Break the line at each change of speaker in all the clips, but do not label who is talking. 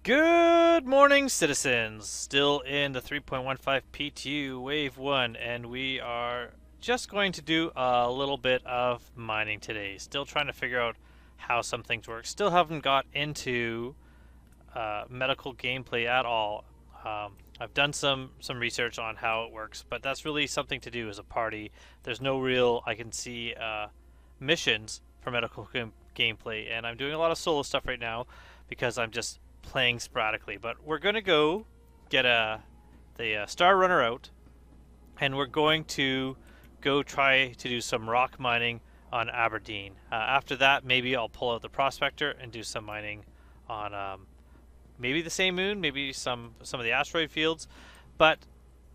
Good morning, citizens. Still in the 3.15 PTU Wave 1, and we are just going to do a little bit of mining today. Still trying to figure out how some things work. Still haven't got into medical gameplay at all. I've done some research on how it works, but that's really something to do as a party. There's no real, I can see, missions for medical gameplay, and I'm doing a lot of solo stuff right now because I'm just playing sporadically. But we're going to go get the Star Runner out, and we're going to go try to do some rock mining on Aberdeen. After that, maybe I'll pull out the Prospector and do some mining on maybe the same moon, maybe some of the asteroid fields. But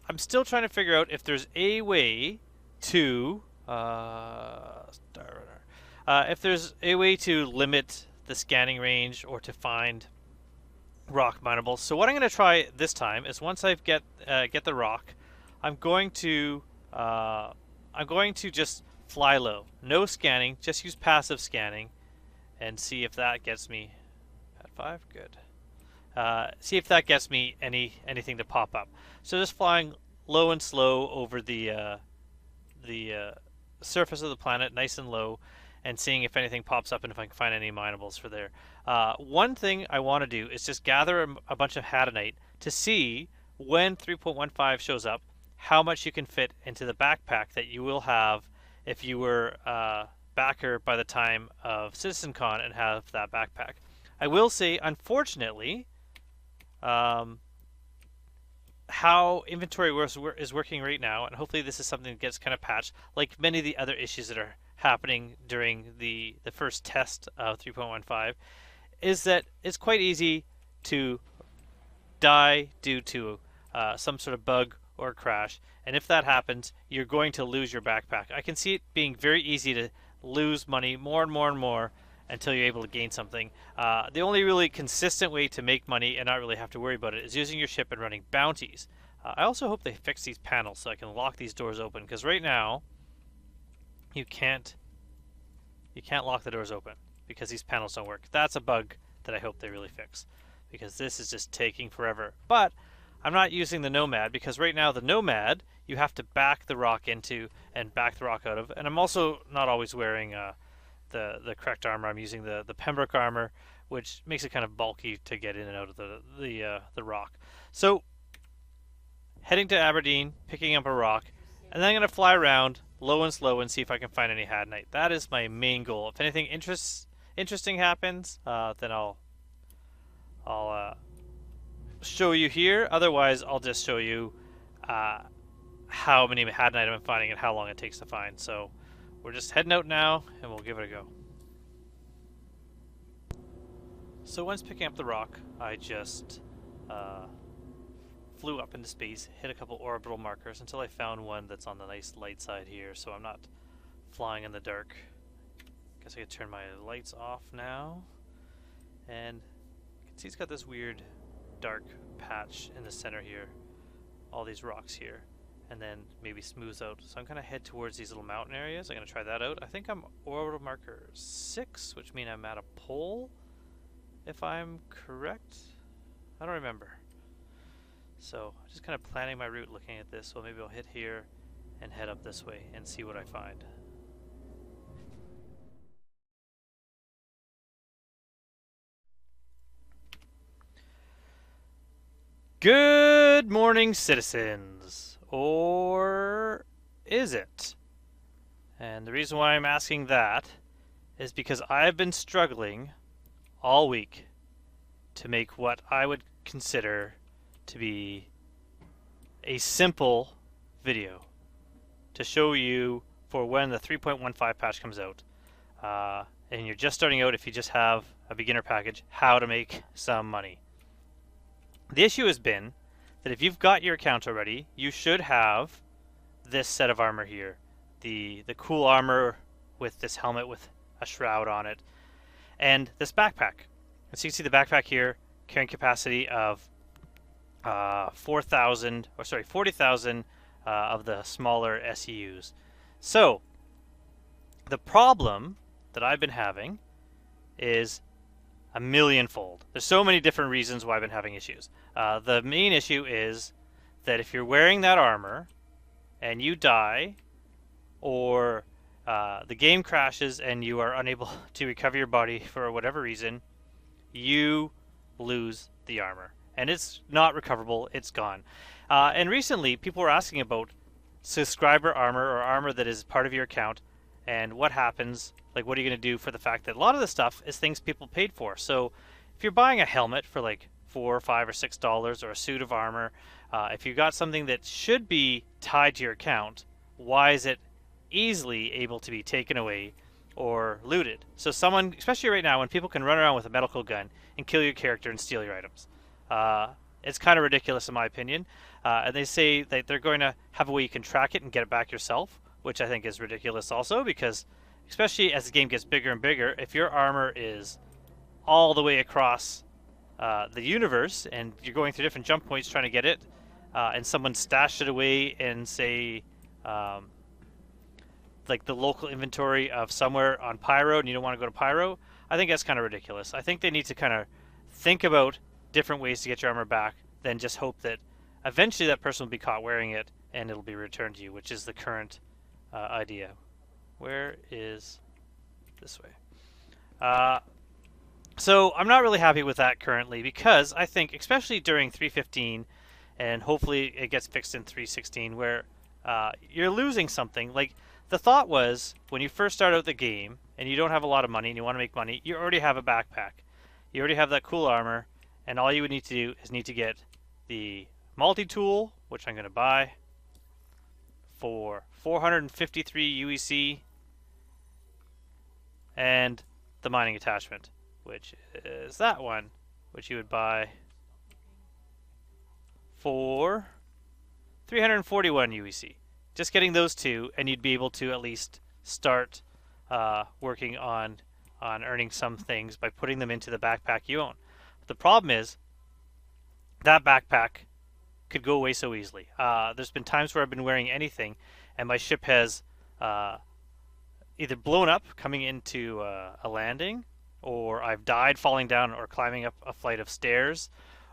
I'm still trying to figure out if there's a way to Star Runner. If there's a way to limit the scanning range or to find rock minables. So what I'm going to try this time is once I get the rock, I'm going to just fly low, no scanning, just use passive scanning, and see if that gets me at 5. Good. See if that gets me anything to pop up. So just flying low and slow over the surface of the planet, nice and low, and seeing if anything pops up and if I can find any minables for there. One thing I want to do is just gather a bunch of hadonite to see when 3.15 shows up, how much you can fit into the backpack that you will have if you were backer by the time of CitizenCon and have that backpack. I will say, unfortunately, how inventory is working right now, and hopefully this is something that gets kind of patched, like many of the other issues that are happening during the first test of 3.15, is that it's quite easy to die due to some sort of bug or crash, and if that happens, you're going to lose your backpack. I can see it being very easy to lose money more and more and more until you're able to gain something. The only really consistent way to make money and not really have to worry about it is using your ship and running bounties. I also hope they fix these panels so I can lock these doors open, because right now you can't lock the doors open because these panels don't work. That's a bug that I hope they really fix, because this is just taking forever. But I'm not using the Nomad because right now the Nomad you have to back the rock into and back the rock out of, and I'm also not always wearing the correct armor. I'm using the Pembroke armor, which makes it kind of bulky to get in and out of the rock. So heading to Aberdeen, picking up a rock, and then I'm going to fly around low and slow and see if I can find any hadonite. That is my main goal. If anything interesting happens, then I'll show you here. Otherwise, I'll just show you how many hadonite I'm finding and how long it takes to find. So we're just heading out now, and we'll give it a go. So once picking up the rock, I just flew up into space, hit a couple orbital markers until I found one that's on the nice light side here, so I'm not flying in the dark. Guess I could turn my lights off now. And you can see it's got this weird dark patch in the center here. All these rocks here. And then maybe smooths out. So I'm going to head towards these little mountain areas. I'm going to try that out. I think I'm orbital marker 6, which means I'm at a pole, if I'm correct. I don't remember. So I'm just kind of planning my route looking at this. So maybe I'll hit here and head up this way and see what I find. Good morning, citizens. Or is it? And the reason why I'm asking that is because I've been struggling all week to make what I would consider to be a simple video to show you for when the 3.15 patch comes out. And you're just starting out, if you just have a beginner package, how to make some money. The issue has been that if you've got your account already, you should have this set of armor here. The cool armor with this helmet with a shroud on it. And this backpack. So you can see the backpack here, carrying capacity of 40,000 of the smaller SEUs. So the problem that I've been having is a millionfold. There's so many different reasons why I've been having issues. The main issue is that if you're wearing that armor and you die, or the game crashes and you are unable to recover your body for whatever reason, you lose the armor. And it's not recoverable, it's gone. And recently, people were asking about subscriber armor or armor that is part of your account and what happens. Like, what are you going to do for the fact that a lot of this stuff is things people paid for? So if you're buying a helmet for like $4 or $5 or $6 or a suit of armor, if you got something that should be tied to your account, why is it easily able to be taken away or looted? So someone, especially right now when people can run around with a medical gun and kill your character and steal your items, it's kind of ridiculous in my opinion. And they say that they're going to have a way you can track it and get it back yourself, which I think is ridiculous also, because especially as the game gets bigger and bigger, if your armor is all the way across the universe and you're going through different jump points trying to get it, and someone stashed it away in, say, like the local inventory of somewhere on Pyro and you don't want to go to Pyro, I think that's kind of ridiculous. I think they need to kind of think about different ways to get your armor back than just hope that eventually that person will be caught wearing it and it'll be returned to you, which is the current idea. Where is this way? So I'm not really happy with that currently, because I think, especially during 3.15, and hopefully it gets fixed in 3.16, where you're losing something. Like, the thought was, when you first start out the game and you don't have a lot of money and you want to make money, you already have a backpack. You already have that cool armor, and all you would need to do is need to get the multi-tool, which I'm going to buy for 453 UEC, and the mining attachment, which is that one, which you would buy for 341 UEC. Just getting those two, and you'd be able to at least start working on earning some things by putting them into the backpack you own. The problem is that backpack could go away so easily. There's been times where I've been wearing anything, and my ship has either blown up coming into a landing, or I've died falling down or climbing up a flight of stairs,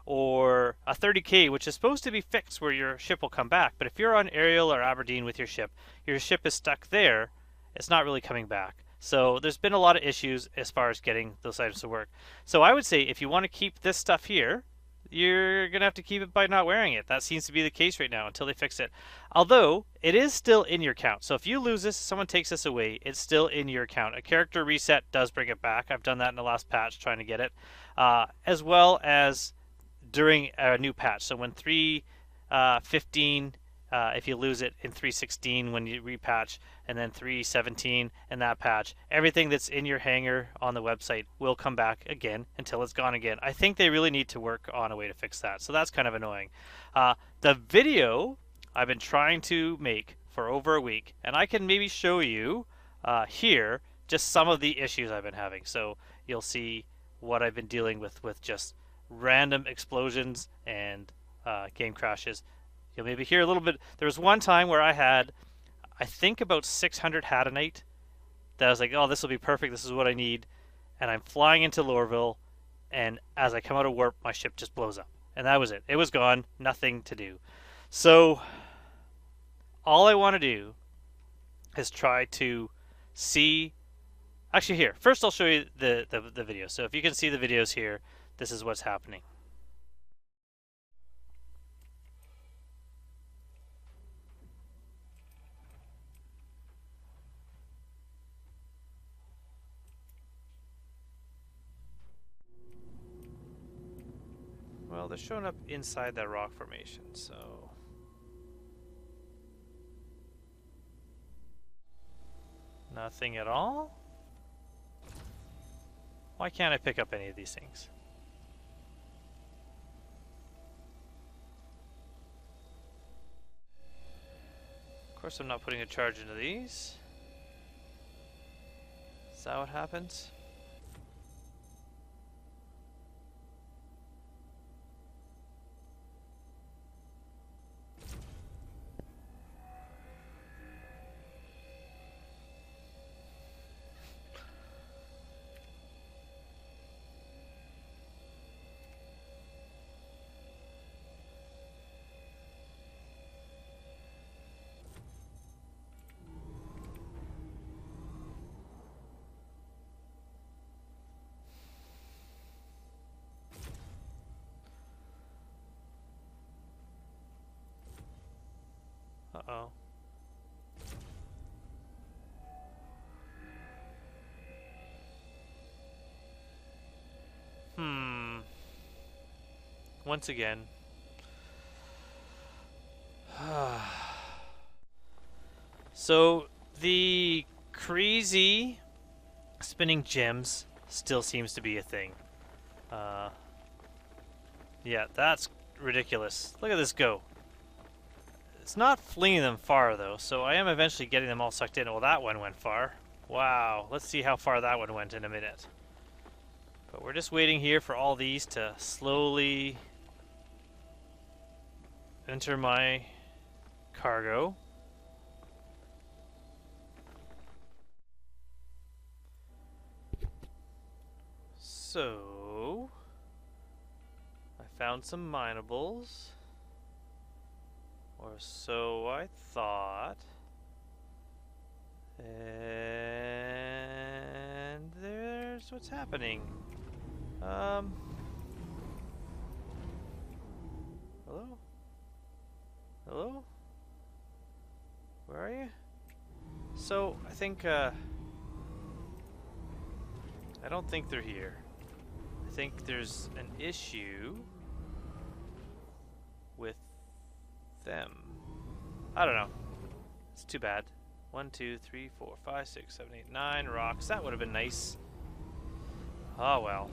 or a 30k, which is supposed to be fixed where your ship will come back. But if you're on Ariel or Aberdeen with your ship is stuck there, it's not really coming back. So there's been a lot of issues as far as getting those items to work. So I would say if you want to keep this stuff here, you're going to have to keep it by not wearing it. That seems to be the case right now until they fix it. Although, it is still in your account. So if you lose this, someone takes this away, it's still in your account. A character reset does bring it back. I've done that in the last patch trying to get it. As well as during a new patch. So when 3.15, if you lose it in 3.16 when you repatch, and then 3.17 in that patch, everything that's in your hangar on the website will come back again until it's gone again. I think they really need to work on a way to fix that. So that's kind of annoying. The video I've been trying to make for over a week, and I can maybe show you here just some of the issues I've been having. So you'll see what I've been dealing with just random explosions and game crashes. You'll maybe hear a little bit. There was one time where I had, I think, about 600 Hadanite that I was like, oh, this will be perfect. This is what I need. And I'm flying into Lorville, and as I come out of warp, my ship just blows up. And that was it. It was gone. Nothing to do. So all I want to do is try to see. Actually, here. First, I'll show you the video. So if you can see the videos here, this is what's happening. Well, they're showing up inside that rock formation, so nothing at all? Why can't I pick up any of these things? Of course I'm not putting a charge into these. Is that what happens? once again. So the crazy spinning gems still seems to be a thing. Yeah, that's ridiculous. Look at this go. It's not flinging them far though, so I am eventually getting them all sucked in. Well, that one went far. Wow, let's see how far that one went in a minute. But we're just waiting here for all these to slowly enter my cargo. So, I found some minables, or so I thought, and there's what's happening. Hello? Hello? Where are you? So, I think, I don't think they're here. I think there's an issue with them. I don't know. It's too bad. 1, 2, 3, 4, 5, 6, 7, 8, 9 rocks. That would have been nice. Oh well.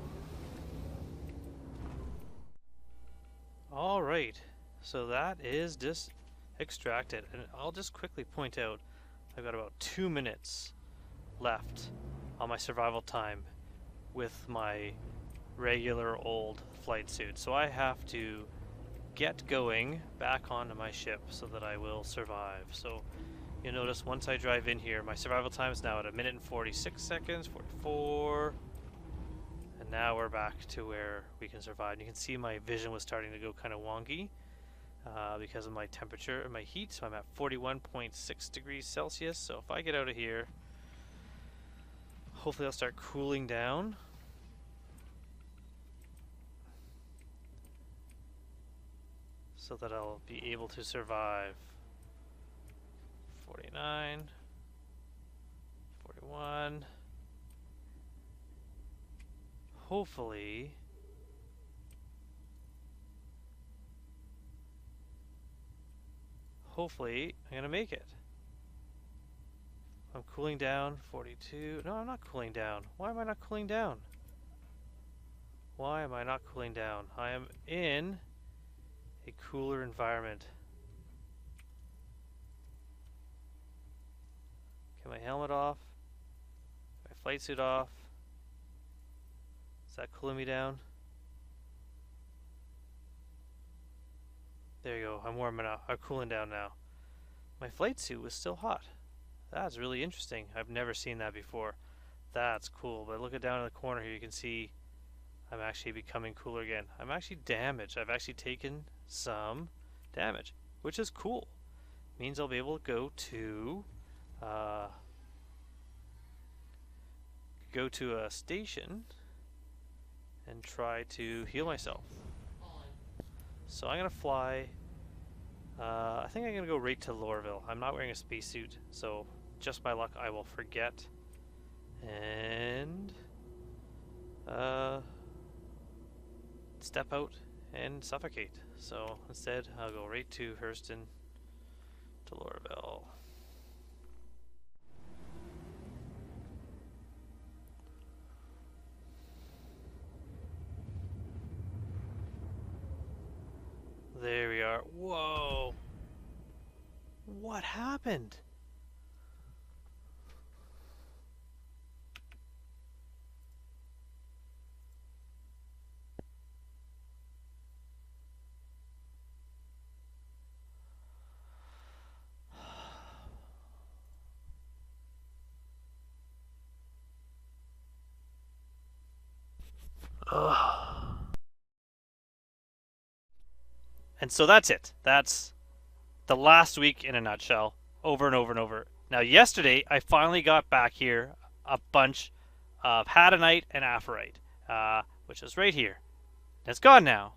Alright. So that is just extracted. And I'll just quickly point out I've got about 2 minutes left on my survival time with my regular old flight suit. So I have to get going back onto my ship so that I will survive. So you'll notice once I drive in here, my survival time is now at 1 minute and 46 seconds, 44. And now we're back to where we can survive. And you can see my vision was starting to go kind of wonky because of my temperature and my heat. So I'm at 41.6 degrees Celsius. So if I get out of here, hopefully I'll start cooling down. So that I'll be able to survive. 49, 41. Hopefully I'm gonna make it. I'm cooling down. 42. No, I'm not cooling down. Why am I not cooling down? Why am I not cooling down? I am in a cooler environment. Get my helmet off. My flight suit off. Is that cooling me down? There you go. I'm warming up. I'm cooling down now. My flight suit was still hot. That's really interesting. I've never seen that before. That's cool. But look at down in the corner here. You can see I'm actually becoming cooler again. I'm actually damaged. I've actually taken some damage, which is cool. Means I'll be able to go to a station and try to heal myself. So I'm gonna fly. I think I'm gonna go right to Lorville. I'm not wearing a spacesuit, so just my luck, I will forget and step out and suffocate. So instead, I'll go right to Hurston to Lorville. There we are. Whoa! What happened? And so that's it. That's the last week in a nutshell, over and over and over. Now, yesterday, I finally got back here a bunch of Hadanite and Aphorite, which is right here. It's gone now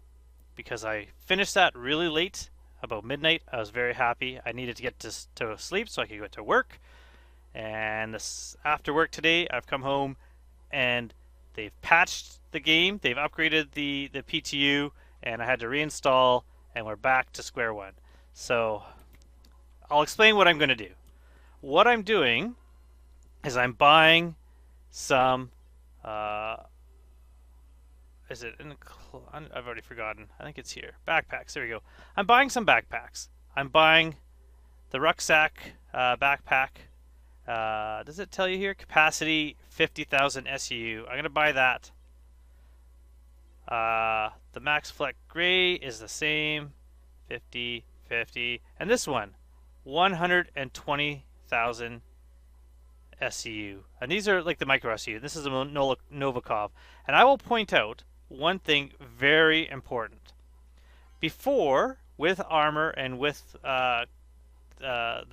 because I finished that really late, about midnight. I was very happy. I needed to get to sleep so I could go to work. And after work today, I've come home and they've patched the game. They've upgraded the PTU, and I had to reinstall, and we're back to square one. So I'll explain what I'm going to do. What I'm doing is I'm buying some, is it in the, I've already forgotten. I think it's here. Backpacks, there we go. I'm buying some backpacks. I'm buying the rucksack backpack. Does it tell you here? Capacity 50,000 SU. I'm going to buy that. The Max Fleck Gray is the same. 50, 50. And this one, 120,000 SCU. And these are like the micro SCU. This is a Novikov. And I will point out one thing very important. Before, with armor and with the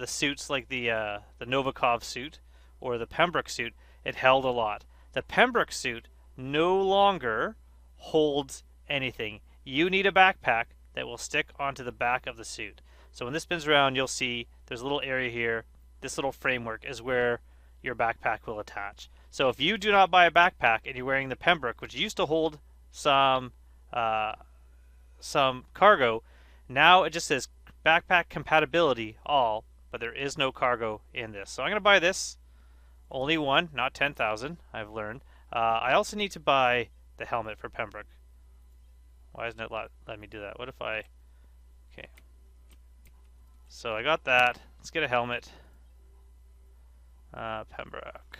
suits like the Novikov suit or the Pembroke suit, it held a lot. The Pembroke suit no longer holds anything. You need a backpack that will stick onto the back of the suit. So when this spins around, you'll see there's a little area here. This little framework is where your backpack will attach. So if you do not buy a backpack and you're wearing the Pembroke, which used to hold some cargo, now it just says backpack compatibility all, but there is no cargo in this. So I'm going to buy this. Only one, not 10,000, I've learned. I also need to buy the helmet for Pembroke. Why isn't it letting me do that? What if I... Okay. So I got that. Let's get a helmet. Pembroke.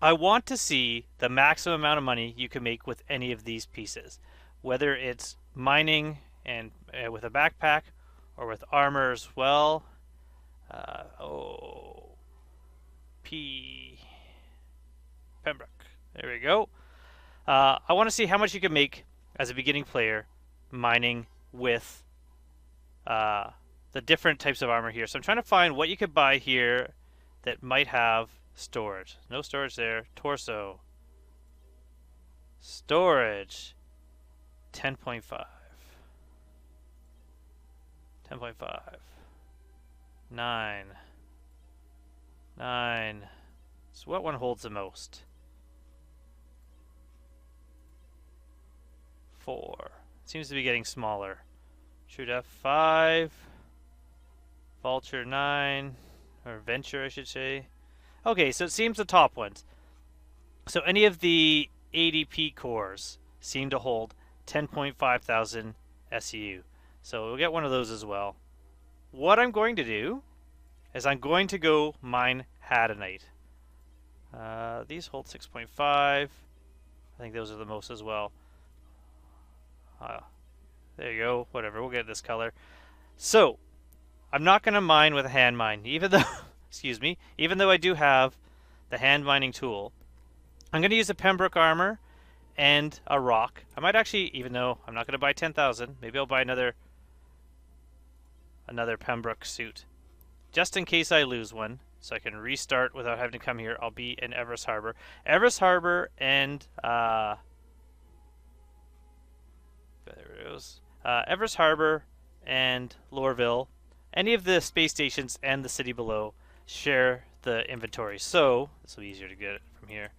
I want to see the maximum amount of money you can make with any of these pieces. Whether it's mining and with a backpack or with armor as well. Pembroke. There we go. I want to see how much you can make as a beginning player mining with the different types of armor here. So I'm trying to find what you could buy here that might have storage. No storage there. Torso. Storage. 10.5. 10.5. 9. 9. So what one holds the most? 4. Seems to be getting smaller. True Depth 5. Vulture 9. Or Venture, I should say. Okay, so it seems the top ones. So any of the ADP cores seem to hold 10.5 thousand SEU. So we'll get one of those as well. What I'm going to do is I'm going to go mine Hadanite. These hold 6.5. I think those are the most as well. There you go. Whatever. We'll get this color. So I'm not going to mine with a hand mine, even though, excuse me, even though I do have the hand mining tool. I'm going to use a Pembroke armor and a rock. I might actually, even though I'm not going to buy 10,000, maybe I'll buy another Pembroke suit, just in case I lose one, so I can restart without having to come here. I'll be in Everest Harbor. Everest Harbor and there it goes. Everest Harbor and Lorville, any of the space stations and the city below share the inventory. So this will be easier to get it from here.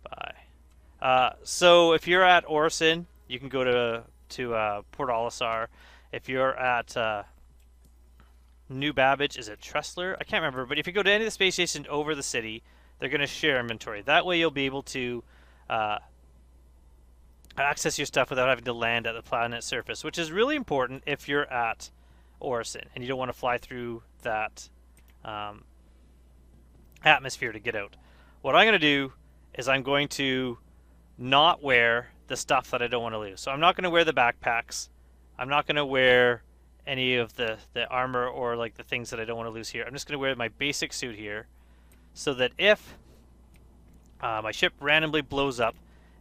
Bye. So if you're at Orison, you can go to Port Olisar. If you're at New Babbage, is it Tressler? I can't remember, but if you go to any of the space stations over the city, they're going to share inventory. That way you'll be able to access your stuff without having to land at the planet's surface, which is really important if you're at Orison and you don't want to fly through that atmosphere to get out. What I'm going to do is I'm going to not wear the stuff that I don't want to lose. So I'm not going to wear the backpacks. I'm not going to wear any of the armor or like the things that I don't want to lose here. I'm just going to wear my basic suit here so that if my ship randomly blows up,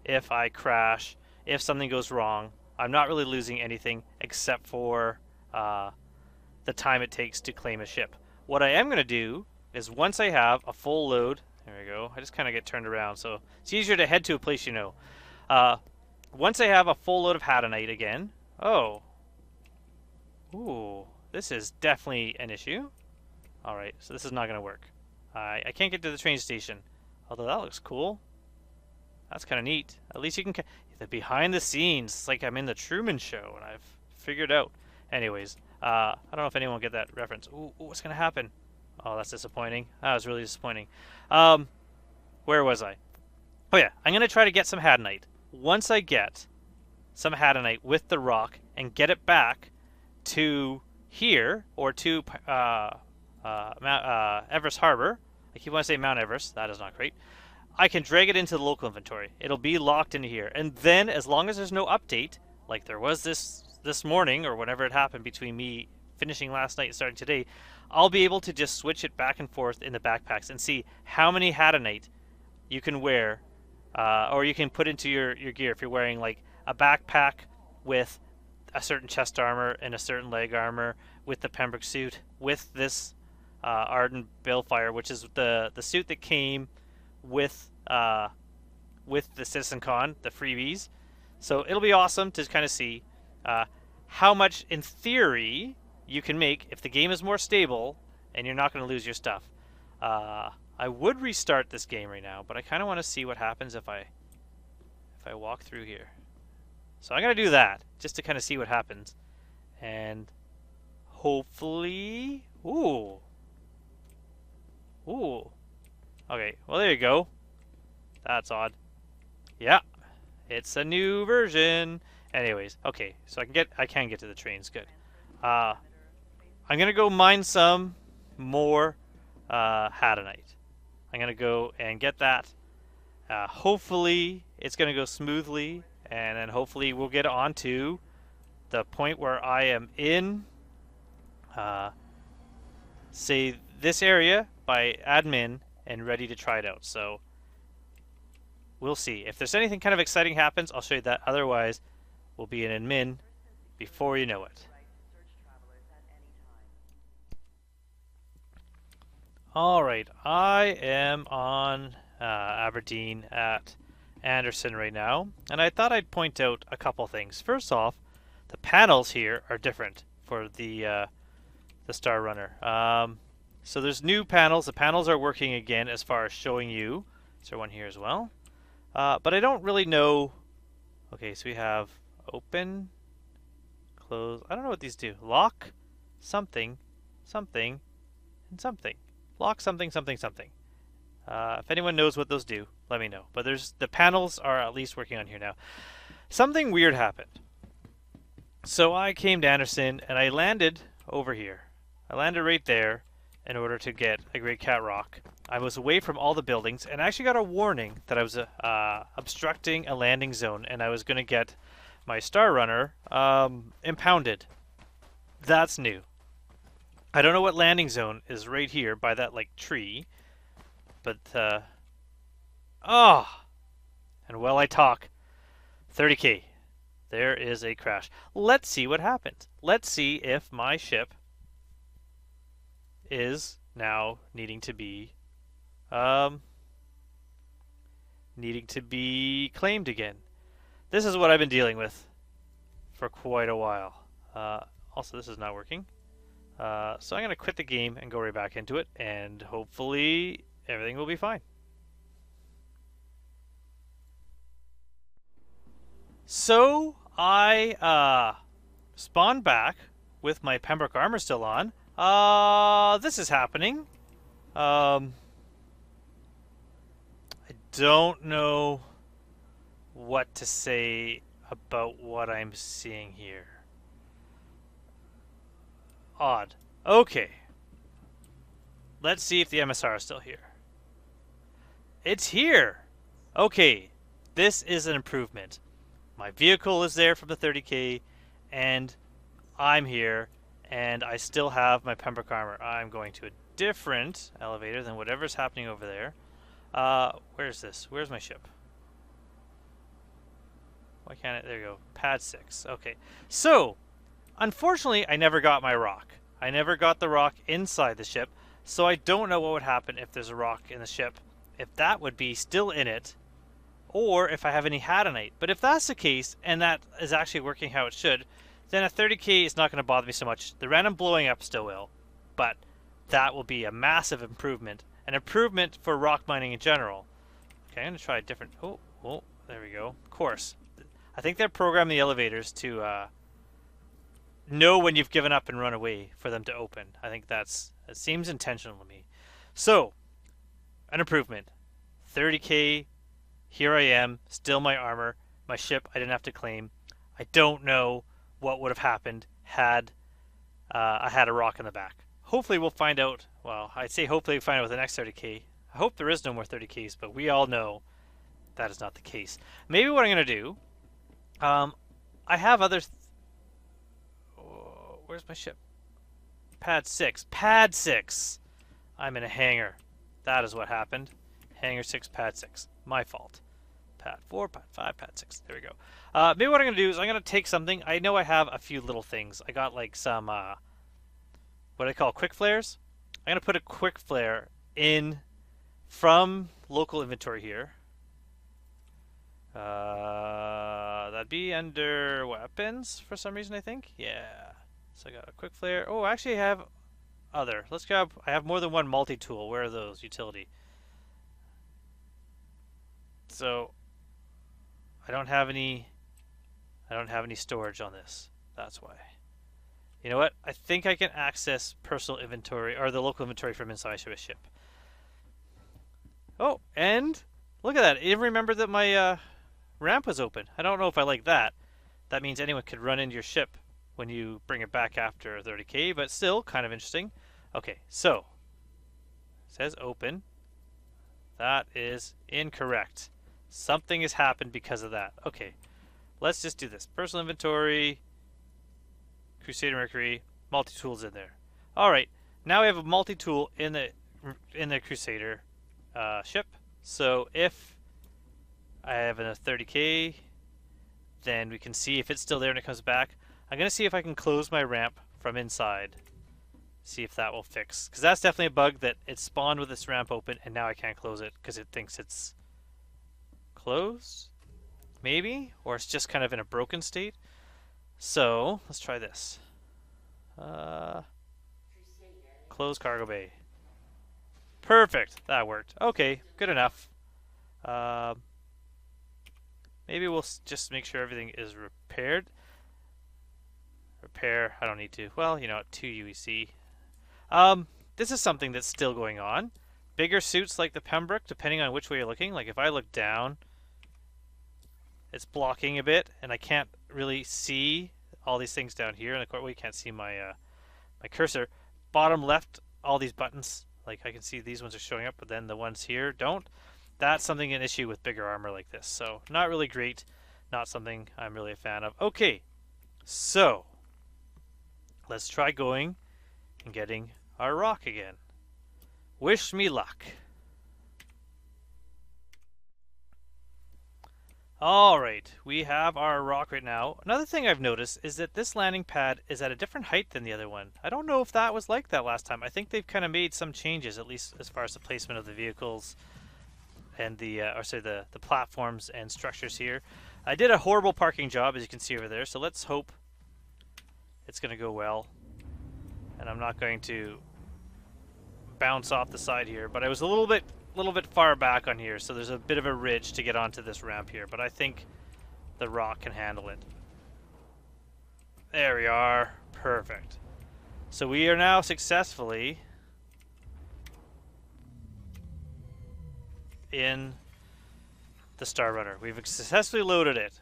if I crash, if something goes wrong, I'm not really losing anything except for the time it takes to claim a ship. What I am going to do is once I have a full load, there we go, I just kind of get turned around, so it's easier to head to a place you know. Once I have a full load of Hadanite again, ooh, this is definitely an issue. Alright, so this is not going to work. I can't get to the train station, although that looks cool. That's kind of neat. At least you can... The behind the scenes. It's like I'm in the Truman Show and I've figured out. Anyways, I don't know if anyone will get that reference. Ooh, what's going to happen? Oh, that's disappointing. That was really disappointing. Where was I? Oh yeah, I'm going to try to get some hadanite. Once I get some hadanite with the rock and get it back to here, or to Everest Harbor. I keep wanting to say Mount Everest. That is not great. I can drag it into the local inventory. It'll be locked into here. And then, as long as there's no update, like there was this morning, or whenever it happened between me finishing last night and starting today, I'll be able to just switch it back and forth in the backpacks and see how many hadanite you can wear, or you can put into your gear if you're wearing like a backpack with a certain chest armor and a certain leg armor, with the Pembroke suit, with this Ardent Balefire, which is the suit that came with the Citizen Con, the freebies. So it'll be awesome to kind of see how much, in theory, you can make if the game is more stable and you're not going to lose your stuff. I would restart this game right now, but I kind of want to see what happens if I walk through here. So I'm going to do that just to kind of see what happens, and hopefully, ooh. Okay, well there you go. That's odd. Yeah, it's a new version. Anyways, okay, so I can get to the trains. Good. I'm gonna go mine some more hadanite. I'm gonna go and get that. Hopefully, it's gonna go smoothly, and then hopefully we'll get on to the point where I am in, say, this area by admin and ready to try it out. So we'll see. If there's anything kind of exciting happens, I'll show you that. Otherwise, we'll be in admin before you know it. Alright, I am on Aberdeen at Anderson right now, and I thought I'd point out a couple things. First off, the panels here are different for the Star Runner. So there's new panels. The panels are working again as far as showing you. Is there one here as well? But I don't really know. Okay, so we have open, close. I don't know what these do. Lock, something, something, and something. Lock, something, something, something. If anyone knows what those do, let me know. But the panels are at least working on here now. Something weird happened. So I came to Anderson and I landed over here. I landed right there in order to get a Great Cat Rock. I was away from all the buildings and I actually got a warning that I was obstructing a landing zone and I was going to get my Star Runner impounded. That's new. I don't know what landing zone is right here by that like tree, but and while I talk, 30k. There is a crash. Let's see what happens. Let's see if my ship is now needing to be claimed again. This is what I've been dealing with for quite a while. Also, this is not working. So I'm going to quit the game and go right back into it, and hopefully everything will be fine. So I spawned back with my Pembroke armor still on. This is happening. I don't know what to say about what I'm seeing here. Odd. Okay. Let's see if the MSR is still here. It's here! Okay. This is an improvement. My vehicle is there from the 30k, and I'm here, and I still have my Pembroke armor. I'm going to a different elevator than whatever's happening over there. Where's this? Where's my ship? Why can't it? There you go. Pad 6. Okay. So, unfortunately, I never got my rock. I never got the rock inside the ship, so I don't know what would happen if there's a rock in the ship. If that would be still in it, or if I have any hadanite. But if that's the case, and that is actually working how it should, then a 30k is not going to bother me so much. The random blowing up still will, but that will be a massive improvement. An improvement for rock mining in general. Okay, I'm going to try a different... Oh, Oh, there we go. Of course. I think they're programming the elevators to know when you've given up and run away for them to open. I think it seems intentional to me. So, an improvement. 30k, here I am, still my armor, my ship I didn't have to claim. I don't know what would have happened had I had a rock in the back. Hopefully we'll find out, well, I'd say hopefully we'll find out with the next 30k. I hope there is no more 30ks, but we all know that is not the case. Maybe what I'm going to do, I have other... Oh, where's my ship? Pad 6. Pad 6! I'm in a hangar. That is what happened. Hangar 6, pad 6. My fault. Pad 4, pad 5, pad 6. There we go. Maybe what I'm going to do is I'm going to take something. I know I have a few little things. I got like some, what I call quick flares. I'm going to put a quick flare in from local inventory here. That'd be under weapons for some reason, I think. Yeah. So I got a quick flare. Oh, actually I have other. Let's grab, I have more than one multi-tool. Where are those? Utility. So I don't have any storage on this. That's why. You know what? I think I can access personal inventory or the local inventory from inside of a ship. Oh, and look at that. I remembered that my ramp was open. I don't know if I like that. That means anyone could run into your ship when you bring it back after 30k, but still kind of interesting. Okay, so it says open. That is incorrect. Something has happened because of that. Okay, let's just do this. Personal inventory, Crusader Mercury, multi-tools in there. All right, now we have a multi-tool in the Crusader ship. So if I have a 30k, then we can see if it's still there when it comes back. I'm going to see if I can close my ramp from inside. See if that will fix. Because that's definitely a bug that it spawned with this ramp open and now I can't close it because it thinks it's closed. Maybe? Or it's just kind of in a broken state. So, let's try this. Close cargo bay. Perfect. That worked. Okay, good enough. Maybe we'll just make sure everything is repaired. Repair. I don't need to. Well, you know, 2 UEC. This is something that's still going on. Bigger suits like the Pembroke, depending on which way you're looking. Like if I look down, it's blocking a bit, and I can't really see all these things down here. And of course, well, you can't see my my cursor. Bottom left, all these buttons. Like I can see these ones are showing up, but then the ones here don't. That's something an issue with bigger armor like this. So not really great. Not something I'm really a fan of. Okay, so let's try going and getting our rock again. Wish me luck. Alright, we have our rock right now. Another thing I've noticed is that this landing pad is at a different height than the other one. I don't know if that was like that last time. I think they've kind of made some changes, at least as far as the placement of the vehicles and the platforms and structures here. I did a horrible parking job, as you can see over there, so let's hope it's going to go well. And I'm not going to bounce off the side here, but I was a little bit far back on here, so there's a bit of a ridge to get onto this ramp here, but I think the rock can handle it. There we are. Perfect. So we are now successfully in the Star Runner. We've successfully loaded it.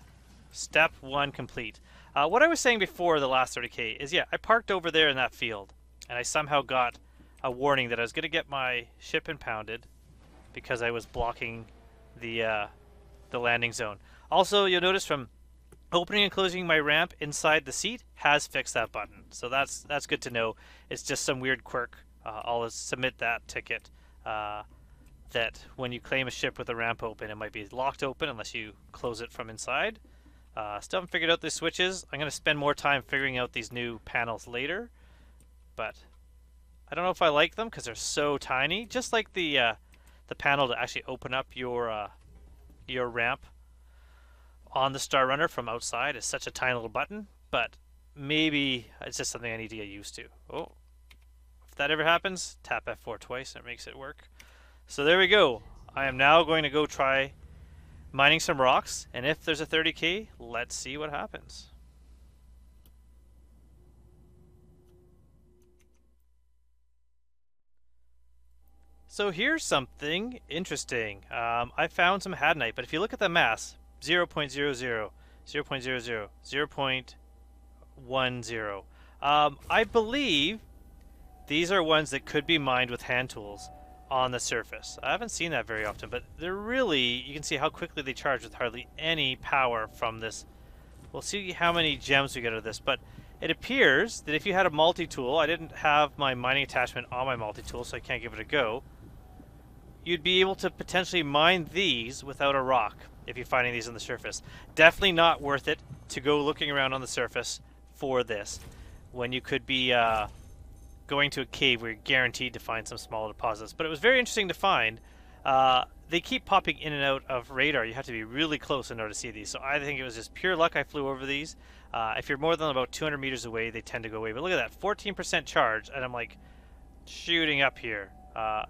Step 1 complete. What I was saying before the last 30k is, yeah, I parked over there in that field, and I somehow got a warning that I was going to get my ship impounded because I was blocking the landing zone. Also, you'll notice from opening and closing my ramp inside the seat has fixed that button. So that's good to know. It's just some weird quirk. I'll submit that ticket that when you claim a ship with a ramp open, it might be locked open unless you close it from inside. Still haven't figured out the switches. I'm going to spend more time figuring out these new panels later, but I don't know if I like them because they're so tiny. Just like the panel to actually open up your ramp on the Star Runner from outside is such a tiny little button, but maybe it's just something I need to get used to. Oh, if that ever happens, tap F4 twice and it makes it work. So there we go. I am now going to go try mining some rocks, and if there's a 30k, let's see what happens. So here's something interesting. I found some hadnite, but if you look at the mass, 0.00, 0.00, 0.10. I believe these are ones that could be mined with hand tools on the surface. I haven't seen that very often, but they're really, you can see how quickly they charge with hardly any power from this. We'll see how many gems we get out of this, but it appears that if you had a multi-tool, I didn't have my mining attachment on my multi-tool, so I can't give it a go. You'd be able to potentially mine these without a rock if you're finding these on the surface. Definitely not worth it to go looking around on the surface for this when you could be going to a cave where you're guaranteed to find some small deposits. But it was very interesting to find. They keep popping in and out of radar. You have to be really close in order to see these. So I think it was just pure luck I flew over these. If you're more than about 200 meters away, they tend to go away. But look at that, 14% charge, and I'm like shooting up here.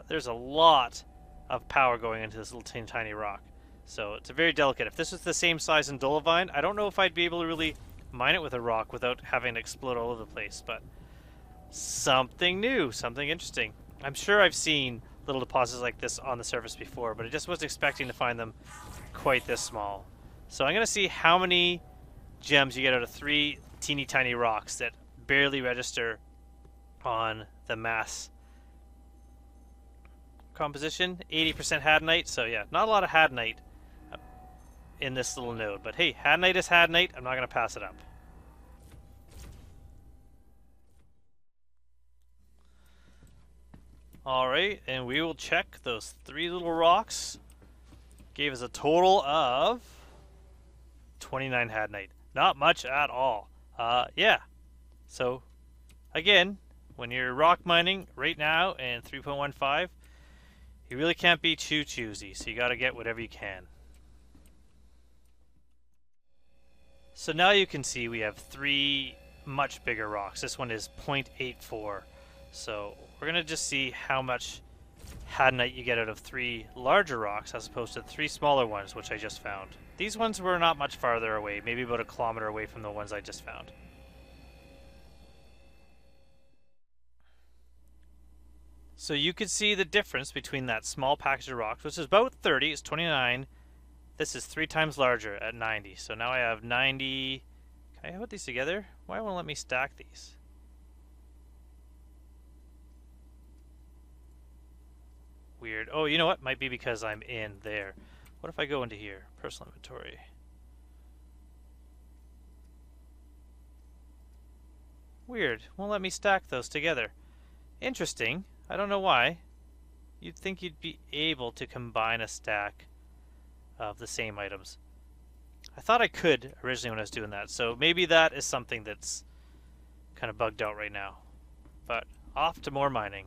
There's a lot of power going into this little tiny rock. So it's a very delicate. If this was the same size in Dolovine, I don't know if I'd be able to really mine it with a rock without having to explode all over the place, but something new, something interesting. I'm sure I've seen little deposits like this on the surface before, but I just wasn't expecting to find them quite this small. So I'm going to see how many gems you get out of 3 teeny tiny rocks that barely register on the mass composition. 80% hadnite, so yeah, not a lot of hadnite in this little node, but hey, hadnite is hadnite. I'm not going to pass it up. Alright, and we will check those 3 little rocks. Gave us a total of 29 hadnite. Not much at all. Yeah. So, again, when you're rock mining right now in 3.15, you really can't be too choosy, so you gotta get whatever you can. So now you can see we have 3 much bigger rocks. This one is 0.84. So we're gonna just see how much hadnite you get out of 3 larger rocks as opposed to 3 smaller ones, which I just found. These ones were not much farther away, maybe about a kilometer away from the ones I just found. So you could see the difference between that small package of rocks, which is about 30, it's 29. This is 3 times larger at 90. So now I have 90. Can I put these together? Why won't it let me stack these? Weird. Oh, you know what? Might be because I'm in there. What if I go into here? Personal inventory. Weird. Won't let me stack those together. Interesting. I don't know why. You'd think you'd be able to combine a stack of the same items. I thought I could originally when I was doing that, so maybe that is something that's kind of bugged out right now. But off to more mining.